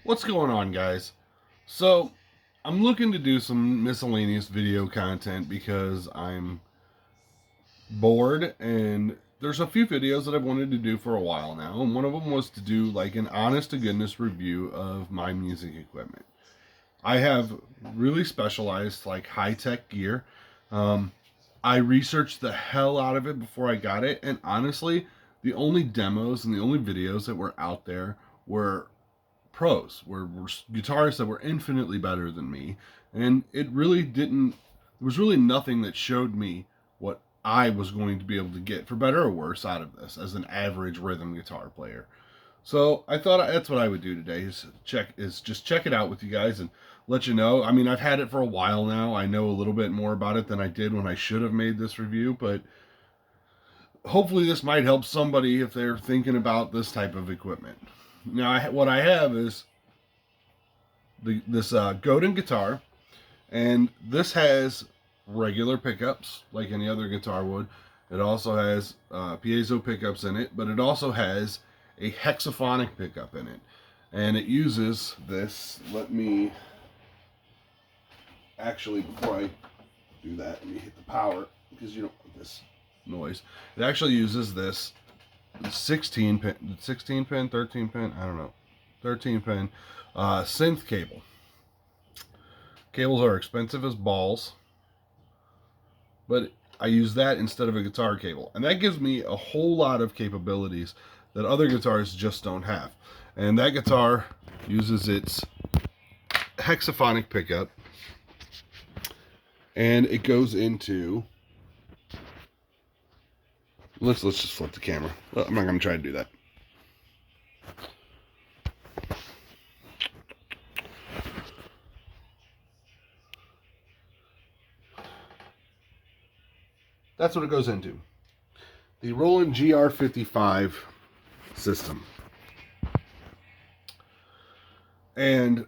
What's going on, guys? So, I'm looking to do some miscellaneous video content because I'm bored, and there's a few videos that I've wanted to do for a while now, and one of them was to do like an honest to goodness review of my music equipment. I have really specialized, like, high-tech gear. Um, I researched the hell out of it before I got it, and honestly, the only demos and the only videos that were out there were pros, were guitarists that were infinitely better than me, and it really didn't. There was really nothing that showed me what I was going to be able to get, for better or worse, out of this as an average rhythm guitar player. So I thought that's what I would do today is just check it out with you guys and let you know. I mean, I've had it for a while now. I know a little bit more about it than I did when I should have made this review, but hopefully this might help somebody if they're thinking about this type of equipment. Now, what I have is this Godin guitar, and this has regular pickups like any other guitar would. It also has piezo pickups in it, but it also has a hexaphonic pickup in it, and it uses this. Let me actually, before I do that, let me hit the power because you don't want this noise. It actually uses this 16 pin, 13 pin, I don't know, 13 pin synth cable. Cables are expensive as balls, but I use that instead of a guitar cable, and that gives me a whole lot of capabilities that other guitars just don't have. And that guitar uses its hexaphonic pickup, and it goes into, let's just flip the camera. I'm not going to try to do that. That's what it goes into. The Roland GR-55 system. And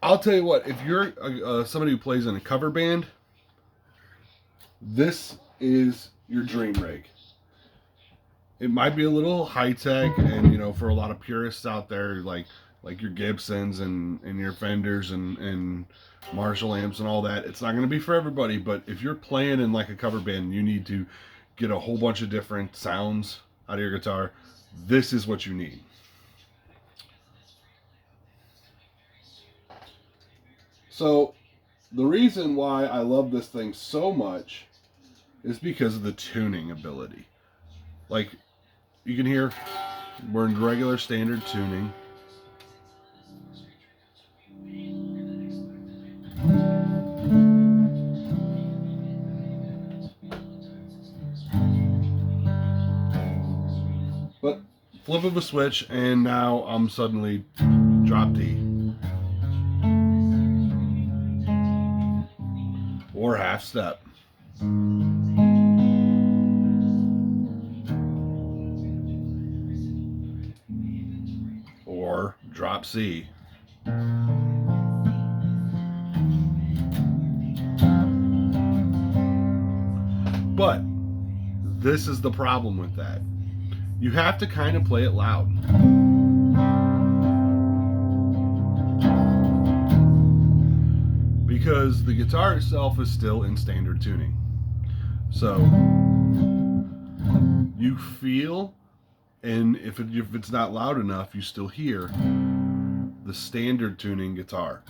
I'll tell you what, if you're somebody who plays in a cover band, this is your dream rig. It might be a little high-tech, and you know, for a lot of purists out there, like your Gibsons and your Fenders and Marshall amps and all that, it's not going to be for everybody. But if you're playing in like a cover band and you need to get a whole bunch of different sounds out of your guitar, this is what you need. So the reason why I love this thing so much is because of the tuning ability. Like, you can hear we're in regular standard tuning. But flip of a switch, and now I'm suddenly drop D. Or half step. Or drop C. But this is the problem with that. You have to kind of play it loud. Because the guitar itself is still in standard tuning. So you feel, and if it's not loud enough, you still hear the standard tuning guitar.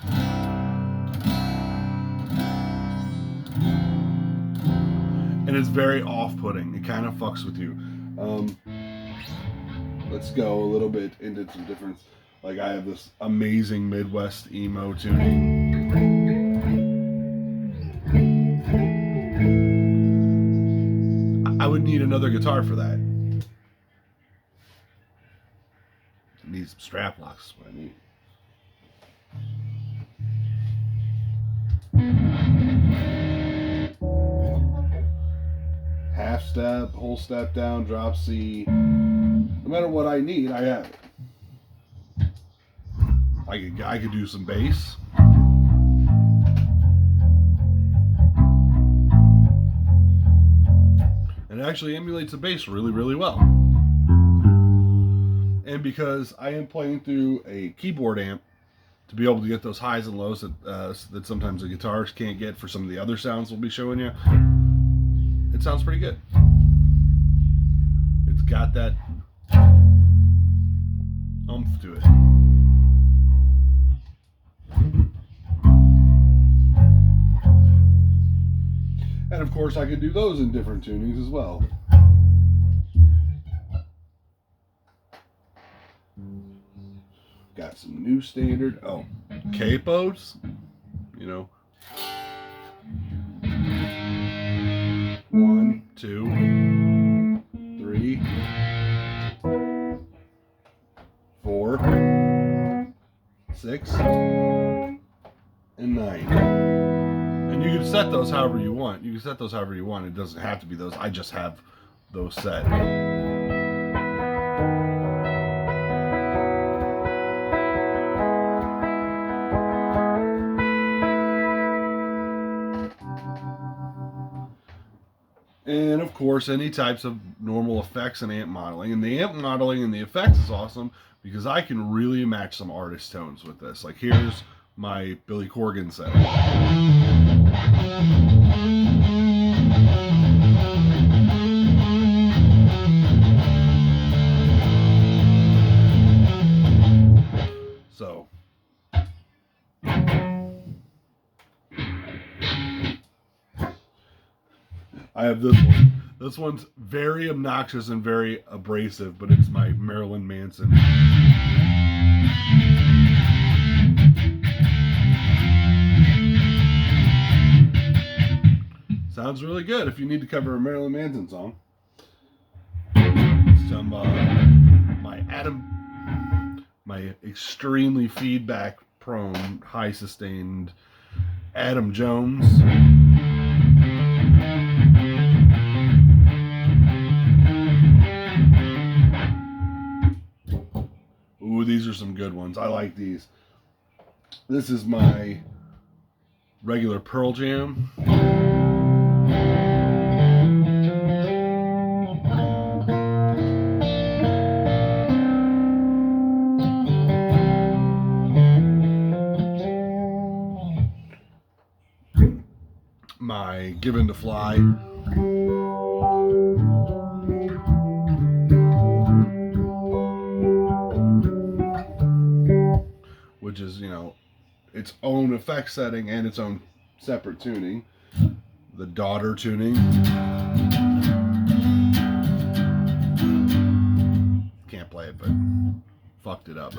And it's very off-putting. It kind of fucks with you. Let's go a little bit into some difference. Like, I have this amazing Midwest emo tuning. I would need another guitar for that. I need some strap locks, is what I need. Half step, whole step down, drop C. No matter what I need, I have it. I could do some bass. And it actually emulates the bass really, really well. And because I am playing through a keyboard amp to be able to get those highs and lows that sometimes a guitarist can't get for some of the other sounds we'll be showing you, it sounds pretty good. It's got that oomph to it. And of course I could do those in different tunings as well. Got some new standard, capos, you know. 1, 2, 3, 4, 6, and 9. And you can set those however you want. You can set those however you want. It doesn't have to be those. I just have those set. And of course, any types of normal effects and amp modeling. And the amp modeling and the effects is awesome because I can really match some artist tones with this. Like here's my Billy Corgan setting. So I have this one. This one's very obnoxious and very abrasive, but it's my Marilyn Manson. Sounds really good if you need to cover a Marilyn Manson song. Some my extremely feedback prone, high sustained Adam Jones. Ooh, these are some good ones. I like these. This is my regular Pearl Jam. My Given to Fly. Which is, you know, its own effect setting and its own separate tuning. The Daughter tuning. Can't play it, but fucked it up.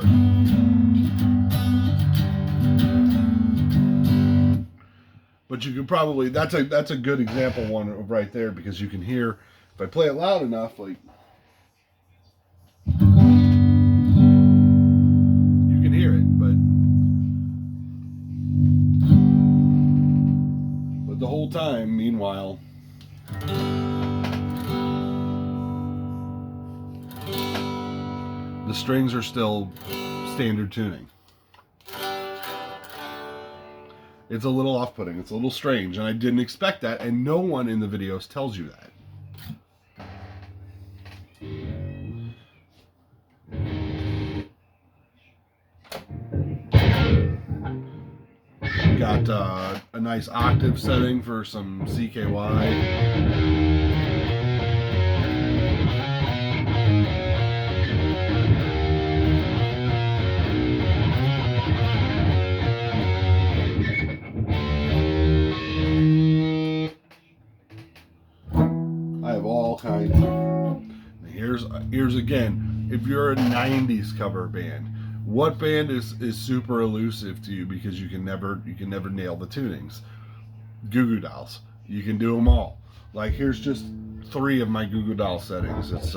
But you can probably, that's a good example one right there, because you can hear, if I play it loud enough, like, you can hear it, but the whole time, meanwhile, the strings are still standard tuning. It's a little off-putting, it's a little strange, and I didn't expect that, and no one in the videos tells you that. Got a nice octave setting for some CKY. Here's again, if you're a 90s cover band, what band is super elusive to you because you can never nail the tunings? Goo Goo Dolls. You can do them all. Like here's just 3 of my Goo Goo Doll settings. It's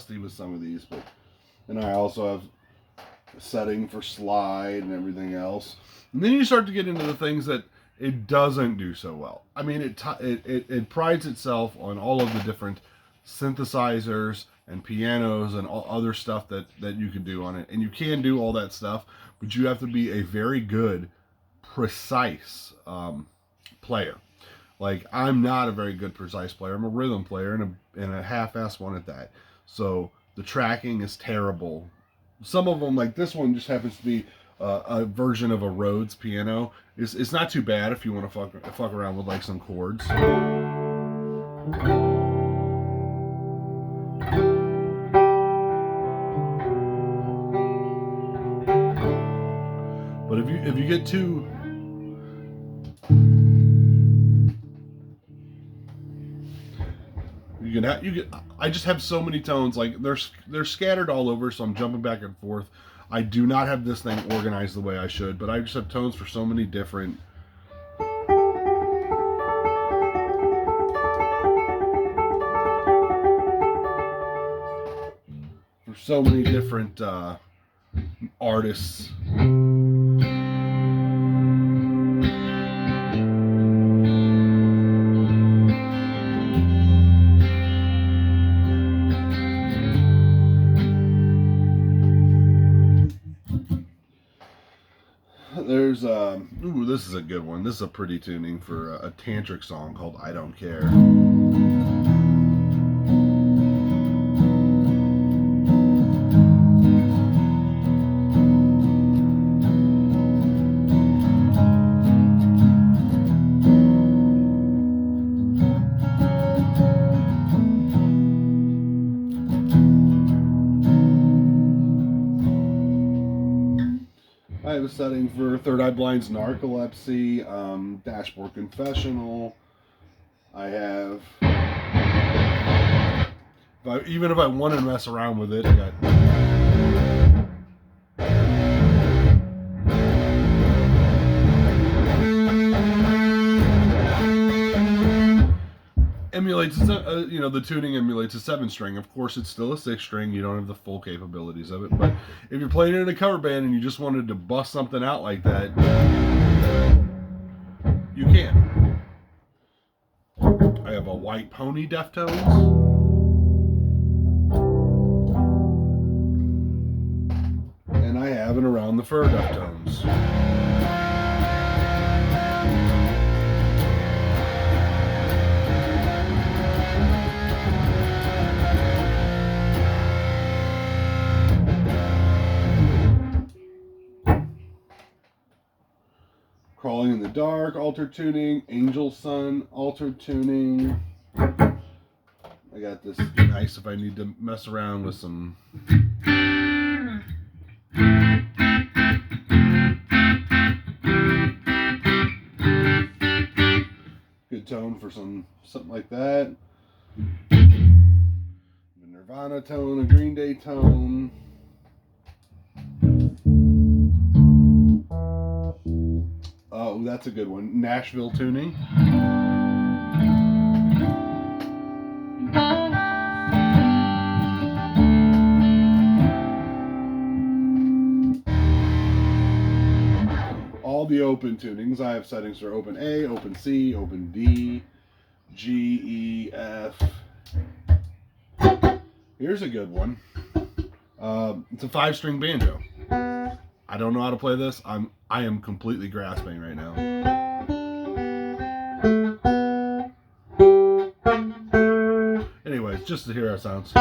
rusty with some of these, but and I also have a setting for slide and everything else. And then you start to get into the things that it doesn't do so well. I mean, it prides itself on all of the different synthesizers and pianos and all other stuff that you can do on it. And you can do all that stuff, but you have to be a very good, precise player. Like, I'm not a very good precise player. I'm a rhythm player and a half-ass one at that. So the tracking is terrible. Some of them, like this one, just happens to be a version of a Rhodes piano. It's not too bad if you want to fuck around with like some chords. But if you get too I just have so many tones, like they're scattered all over, so I'm jumping back and forth. I do not have this thing organized the way I should, but I just have tones for so many different artists. There's ooh, this is a good one. This is a pretty tuning for a tantric song called I Don't Care. I have a setting for Third Eye Blind's Narcolepsy, Dashboard Confessional. I have, even if I want to mess around with it, I got emulates, the tuning emulates a 7-string. Of course, it's still a 6-string. You don't have the full capabilities of it. But if you're playing in a cover band and you just wanted to bust something out like that, you can. I have a White Pony Deftones. And I have an Around the Fur Deftones. Crawling in the Dark, alter tuning. Angel Sun, alter tuning. I got this nice if I need to mess around with some. Good tone for something like that. The Nirvana tone, a Green Day tone. Oh, that's a good one. Nashville tuning. All the open tunings. I have settings for open A, open C, open D, G, E, F. Here's a good one. It's a 5-string banjo. I don't know how to play this. I am completely grasping right now. Anyways, just to hear how it sounds.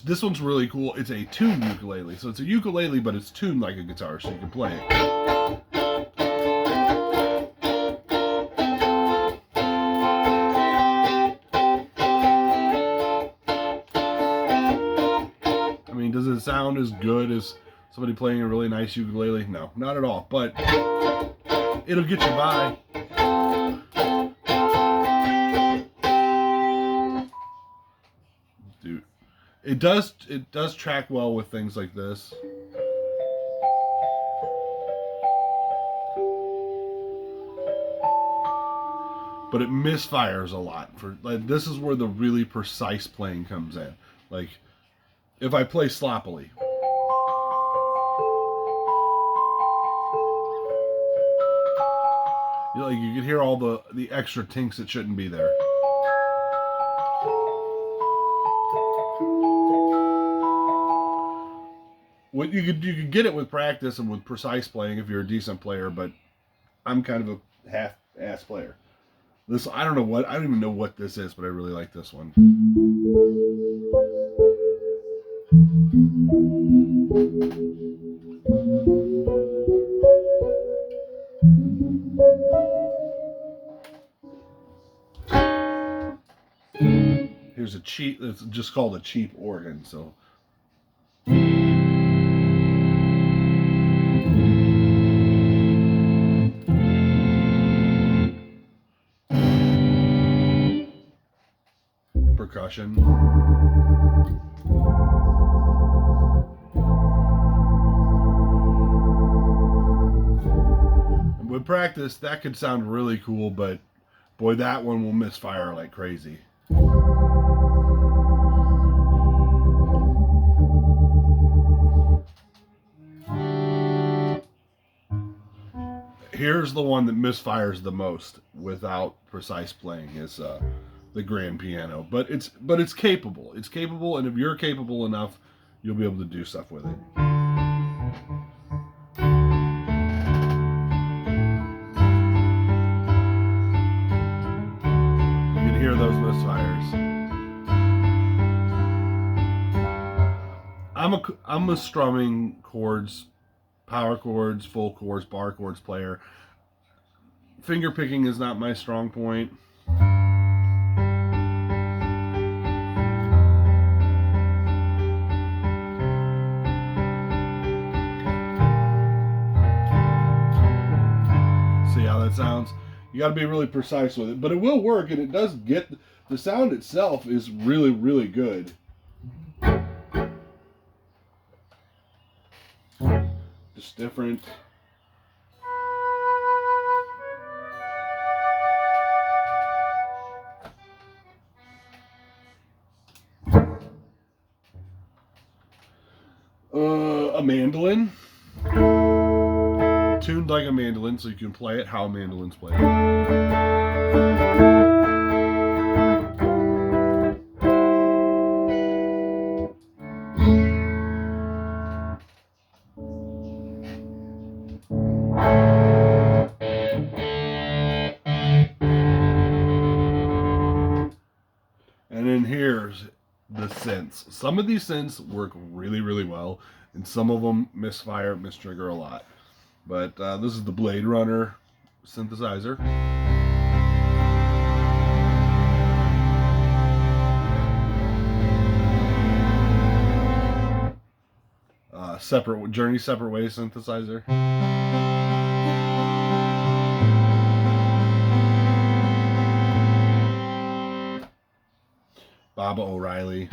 This one's really cool. It's a tuned ukulele. So it's a ukulele, but it's tuned like a guitar, so you can play it. I mean, does it sound as good as somebody playing a really nice ukulele? No, not at all. But it'll get you by. Dude, it does track well with things like this. but it misfires a lot. For like, this is where the really precise playing comes in. Like if I play sloppily, you can hear all the extra tinks that shouldn't be there. What you could get it with practice and with precise playing if you're a decent player, but I'm kind of a half-ass player. This I don't even know what this is, but I really like this one. Here's a cheap. It's just called a cheap organ. So. Percussion. And with practice, that could sound really cool, but boy, that one will misfire like crazy. Here's the one that misfires the most without precise playing is the grand piano, but it's capable. It's capable, and if you're capable enough, you'll be able to do stuff with it. You can hear those misfires. I'm a strumming chords, power chords, full chords, bar chords player. Finger picking is not my strong point. See how that sounds? You got to be really precise with it, but it will work, and it does get the sound itself is really, really good. Just different. A mandolin. Tuned like a mandolin, so you can play it how mandolins play it. And then here's the synths. Some of these synths work really, really well, and some of them misfire, mistrigger a lot. But this is the Blade Runner synthesizer. Journey Separate Ways synthesizer. Baba O'Reilly.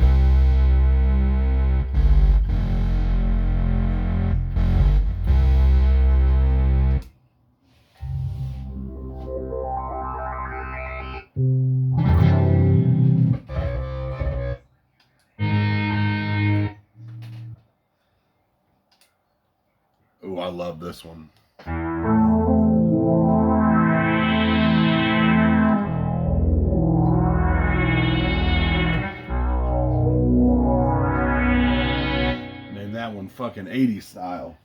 Ooh, I love this one. Man, that one fucking 80s style.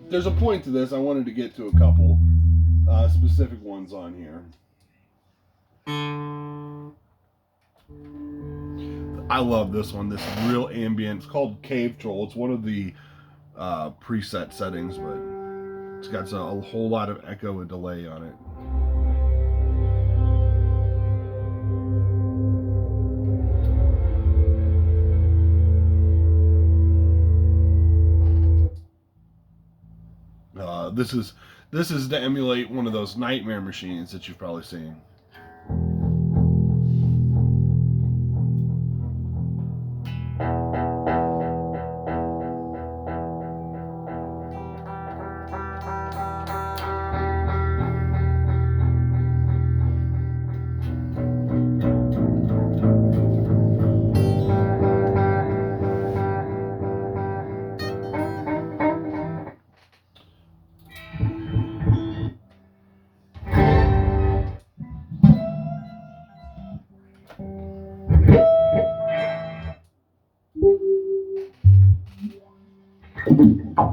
There's a point to this. I wanted to get to a couple specific ones on here. I love this one. This real ambient. It's called Cave Troll. It's one of the preset settings, but it's got a whole lot of echo and delay on it. This is to emulate one of those nightmare machines that you've probably seen. This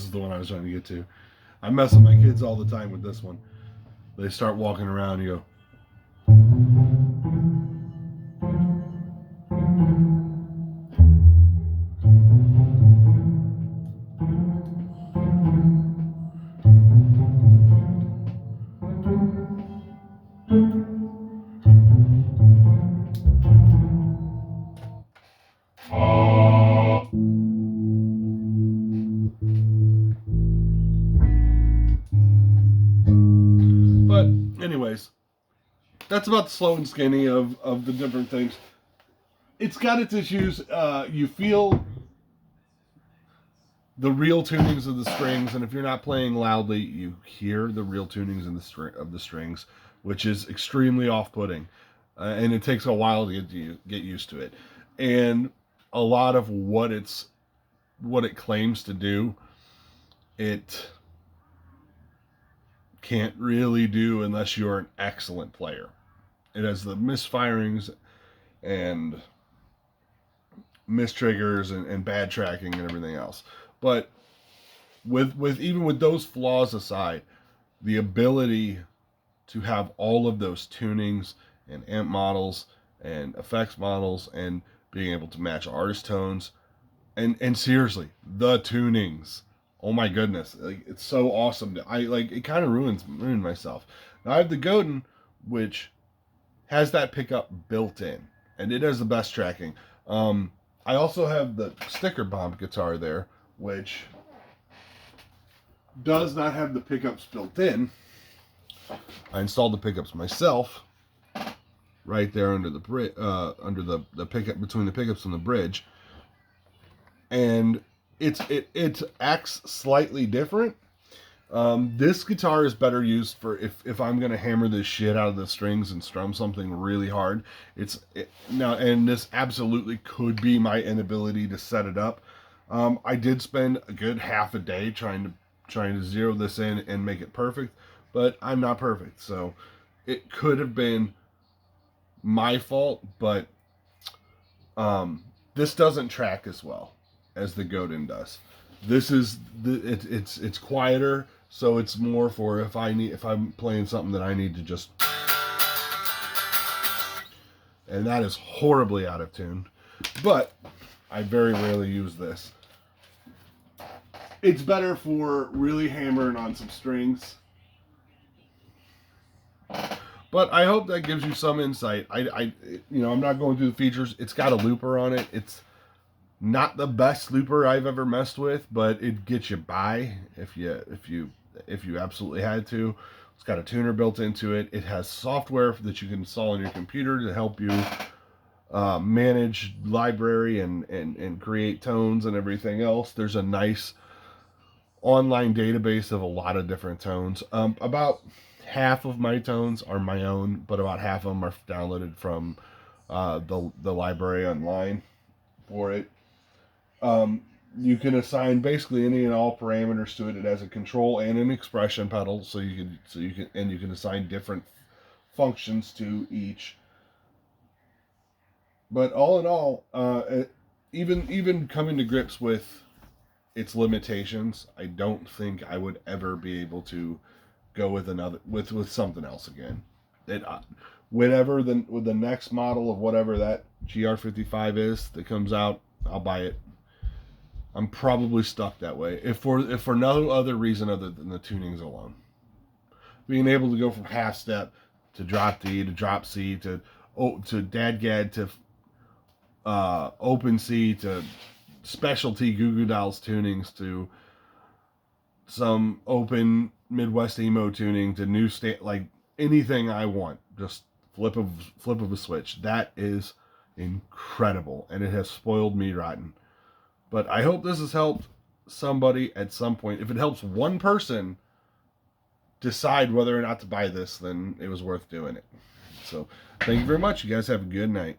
is the one I was trying to get to. I mess with my kids all the time with this one. They start walking around, you go. But anyways, that's about the slow and skinny of the different things. It's got its issues. You feel the real tunings of the strings, and if you're not playing loudly, you hear the real tunings in of the strings, which is extremely off-putting, and it takes a while to get used to it. And a lot of what it claims to do, it can't really do unless you're an excellent player. It has the misfirings and mistriggers and bad tracking and everything else. But with even with those flaws aside, the ability to have all of those tunings and amp models and effects models and being able to match artist tones and seriously, the tunings. Oh my goodness, like it's so awesome. It kind of ruined myself. Now I have the Godin, which has that pickup built in, and it has the best tracking. I also have the sticker bomb guitar there, which does not have the pickups built in. I installed the pickups myself, right there under the pickup, between the pickups and the bridge, and it acts slightly different. This guitar is better used for if I'm gonna hammer this shit out of the strings and strum something really hard. And this absolutely could be my inability to set it up. I did spend a good half a day trying to zero this in and make it perfect, but I'm not perfect, so it could have been my fault. But this doesn't track as well as the Godin does. This is it's quieter, so it's more for if I'm playing something that I need to just, and that is horribly out of tune. But I very rarely use this. It's better for really hammering on some strings. But I hope that gives you some insight. I'm not going through the features. It's got a looper on it. It's not the best looper I've ever messed with, but it gets you by if you absolutely had to. It's got a tuner built into it. It has software that you can install on your computer to help you manage library and create tones and everything else. There's a nice online database of a lot of different tones. About half of my tones are my own, but about half of them are downloaded from the library online for it. You can assign basically any and all parameters to it. It has a control and an expression pedal, so you can assign different functions to each. But all in all, even coming to grips with its limitations, I don't think I would ever be able to go with something else again. With the next model of whatever that GR-55 is that comes out, I'll buy it. I'm probably stuck that way, if for no other reason other than the tunings alone. Being able to go from half step to drop D to drop C to dadgad to open C to specialty Goo Goo Dolls tunings to some open Midwest emo tuning to new like anything I want, just flip of a switch. That is incredible, and it has spoiled me rotten. But I hope this has helped somebody at some point. If it helps one person decide whether or not to buy this, then it was worth doing it. So thank you very much. You guys have a good night.